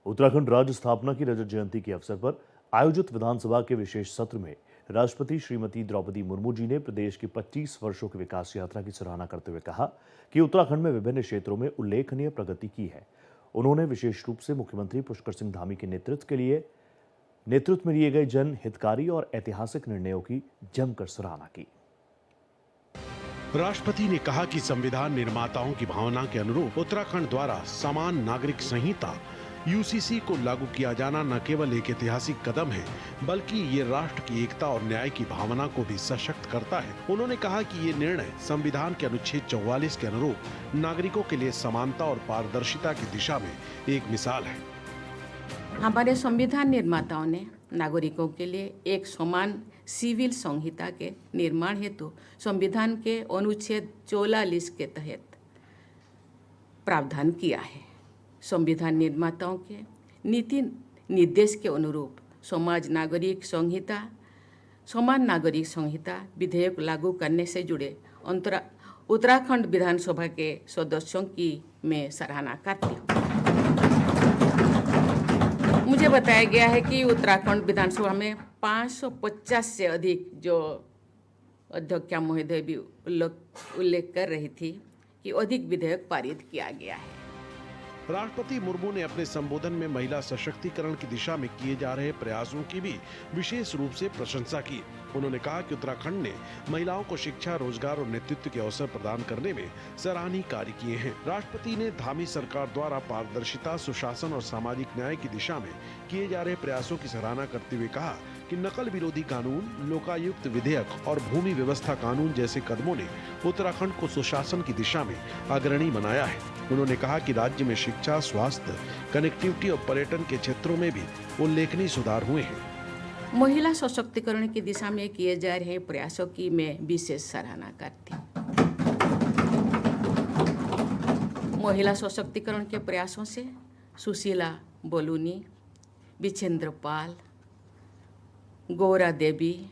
उत्तराखंड राज्य स्थापना की रजत जयंती के अवसर पर आयोजित विधानसभा के विशेष सत्र में राष्ट्रपति श्रीमती द्रौपदी मुर्मू जी ने प्रदेश की 25 वर्षों की विकास यात्रा की सराहना करते हुए कहा कि उत्तराखंड में विभिन्न क्षेत्रों में उल्लेखनीय प्रगति की है। उन्होंने विशेष रूप से मुख्यमंत्री पुष्कर सिंह धामी के नेतृत्व में लिए गए जन हितकारी और ऐतिहासिक निर्णयों की जमकर सराहना की। राष्ट्रपति ने कहा कि संविधान निर्माताओं की भावना के अनुरूप उत्तराखंड द्वारा समान नागरिक संहिता यूसीसी को लागू किया जाना न केवल एक ऐतिहासिक कदम है, बल्कि ये राष्ट्र की एकता और न्याय की भावना को भी सशक्त करता है। उन्होंने कहा कि ये निर्णय संविधान के अनुच्छेद 44 के अनुरूप नागरिकों के लिए समानता और पारदर्शिता की दिशा में एक मिसाल है। हमारे संविधान निर्माताओं ने नागरिकों के लिए एक समान सिविल संहिता के निर्माण हेतु संविधान के अनुच्छेद 44 के तहत प्रावधान किया है। संविधान निर्माताओं के नीति निर्देश के अनुरूप समान नागरिक संहिता विधेयक लागू करने से जुड़े उत्तराखंड विधानसभा के सदस्यों की मैं सराहना करती हूँ। मुझे बताया गया है कि उत्तराखंड विधानसभा में 550 से अधिक, जो अध्यक्ष महोदय भी उल्लेख कर रही थी कि अधिक विधेयक पारित किया गया है। राष्ट्रपति मुर्मू ने अपने संबोधन में महिला सशक्तिकरण की दिशा में किए जा रहे प्रयासों की भी विशेष रूप से प्रशंसा की। उन्होंने कहा कि उत्तराखंड ने महिलाओं को शिक्षा, रोजगार और नेतृत्व के अवसर प्रदान करने में सराहनीय कार्य किए हैं। राष्ट्रपति ने धामी सरकार द्वारा पारदर्शिता, सुशासन और सामाजिक न्याय की दिशा में किए जा रहे प्रयासों की सराहना करते हुए कहा कि नकल विरोधी कानून, लोकायुक्त विधेयक और भूमि व्यवस्था कानून जैसे कदमों ने उत्तराखंड को सुशासन की दिशा में अग्रणी बनाया है। उन्होंने कहा कि राज्य में शिक्षा, स्वास्थ्य, कनेक्टिविटी और पर्यटन के क्षेत्रों में भी उल्लेखनीय सुधार हुए हैं। महिला सशक्तिकरण की दिशा में किए जा रहे प्रयासों की मैं विशेष सराहना करती हूँ। महिला सशक्तिकरण के प्रयासों से सुशीला बोलूनी, विछेंद्र पाल, गौरा देवी,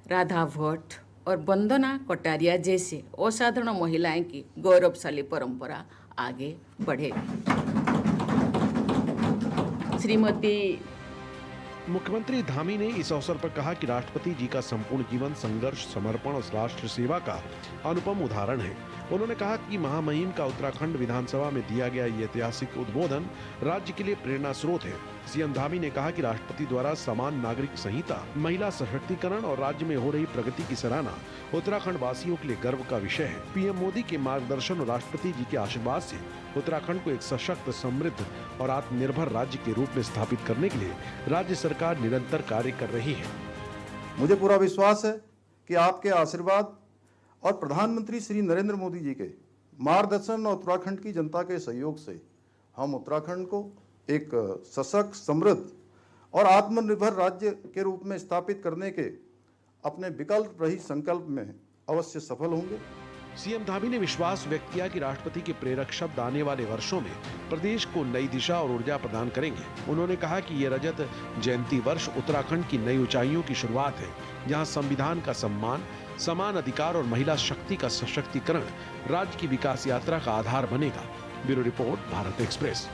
राधा भट्ट और वंदना कटारिया जैसे असाधारण महिलाएं की गौरवशाली परंपरा आगे बढ़ेगी। श्रीमती मुख्यमंत्री धामी ने इस अवसर पर कहा कि राष्ट्रपति जी का संपूर्ण जीवन संघर्ष, समर्पण और राष्ट्र सेवा का अनुपम उदाहरण है। उन्होंने कहा कि महामहिम का उत्तराखंड विधानसभा में दिया गया ये ऐतिहासिक उद्बोधन राज्य के लिए प्रेरणा स्रोत है। सीएम धामी ने कहा कि राष्ट्रपति द्वारा समान नागरिक संहिता, महिला सशक्तिकरण और राज्य में हो रही प्रगति की सराहना उत्तराखंड वासियों के लिए गर्व का विषय है। पीएम मोदी के मार्गदर्शन और राष्ट्रपति जी के आशीर्वाद से उत्तराखंड को एक सशक्त, समृद्ध और आत्मनिर्भर राज्य के रूप में स्थापित करने के लिए राज्य सरकार निरंतर कार्य कर रही है। मुझे पूरा विश्वास है कि आपके आशीर्वाद और प्रधानमंत्री श्री नरेंद्र मोदी जी के मार्गदर्शन और उत्तराखंड की जनता के सहयोग से हम उत्तराखंड को एक सशक्त, समृद्ध और आत्मनिर्भर राज्य के रूप में स्थापित करने के अपने विकल्प रहित संकल्प में अवश्य सफल होंगे। सीएम धामी ने विश्वास व्यक्त किया कि राष्ट्रपति के प्रेरक शब्द आने वाले वर्षों में प्रदेश को नई दिशा और ऊर्जा प्रदान करेंगे। उन्होंने कहा कि ये रजत जयंती वर्ष उत्तराखंड की नई ऊंचाइयों की शुरुआत है, जहां संविधान का सम्मान, समान अधिकार और महिला शक्ति का सशक्तिकरण राज्य की विकास यात्रा का आधार बनेगा। Bureau report, Bharat express.